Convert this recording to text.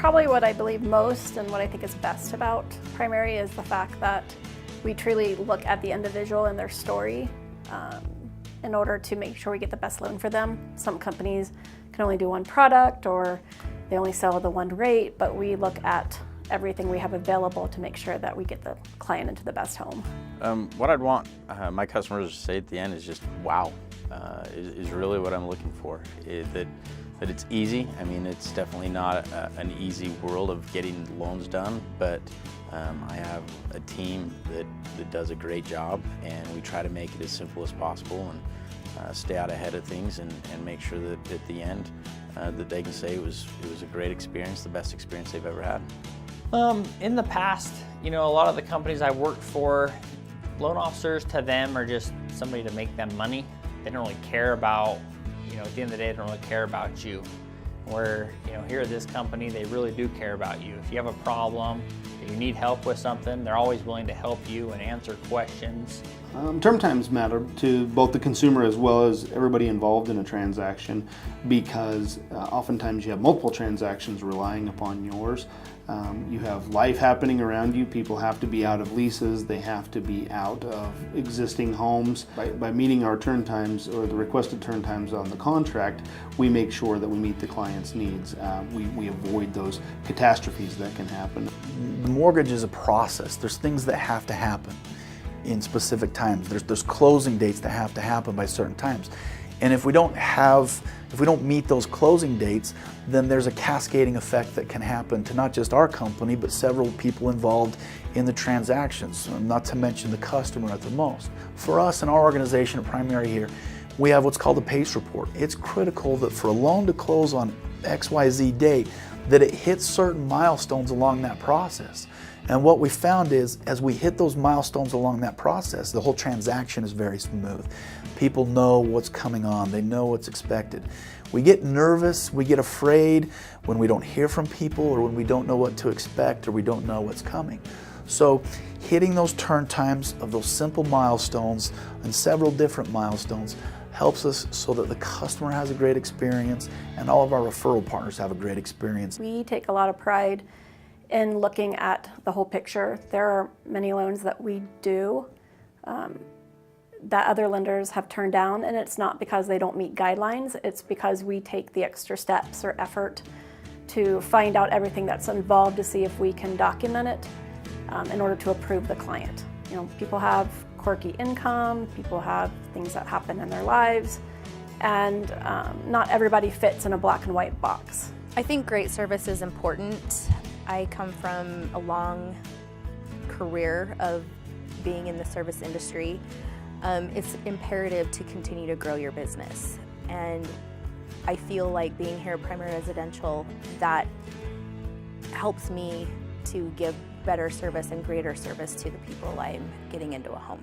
Probably what I believe most and what I think is best about PRMI is the fact that we truly look at the individual and their story in order to make sure we get the best loan for them. Some companies can only do one product or they only sell the one rate, but we look at everything we have available to make sure that we get the client into the best home. What I'd want my customers to say at the end is just wow, is really what I'm looking for. That it's easy. I mean, it's definitely not an easy world of getting loans done, but I have a team that does a great job, and we try to make it as simple as possible and stay out ahead of things and make sure that at the end that they can say it was a great experience, the best experience they've ever had. In the past, you know, a lot of the companies I worked for, loan officers to them are just somebody to make them money. They don't really care about, you know, at the end of the day, they don't really care about you. Where, you know, here at this company, they really do care about you. If you have a problem, if you need help with something, they're always willing to help you and answer questions. Term times matter to both the consumer as well as everybody involved in a transaction, because oftentimes you have multiple transactions relying upon yours. You have life happening around you. People have to be out of leases. They have to be out of existing homes. By meeting our turn times or the requested turn times on the contract, we make sure that we meet the client's needs. We avoid those catastrophes that can happen. The mortgage is a process. There's things that have to happen in specific times. There's closing dates that have to happen by certain times. And if we don't meet those closing dates, then there's a cascading effect that can happen to not just our company, but several people involved in the transactions, not to mention the customer at the most. For us in our organization at PRMI here, we have what's called a PACE report. It's critical that for a loan to close on XYZ date, that it hits certain milestones along that process. And what we found is, as we hit those milestones along that process, the whole transaction is very smooth. People know what's coming on, they know what's expected. We get nervous, we get afraid when we don't hear from people or when we don't know what to expect or we don't know what's coming. So hitting those turn times of those simple milestones and several different milestones helps us so that the customer has a great experience and all of our referral partners have a great experience. We take a lot of pride in looking at the whole picture. There are many loans that we do that other lenders have turned down, and it's not because they don't meet guidelines, it's because we take the extra steps or effort to find out everything that's involved to see if we can document it in order to approve the client. You know, people have quirky income, people have things that happen in their lives, and not everybody fits in a black and white box. I think great service is important. I come from a long career of being in the service industry. It's imperative to continue to grow your business. And I feel like being here at PRMI Residential, that helps me to give better service and greater service to the people I'm getting into a home.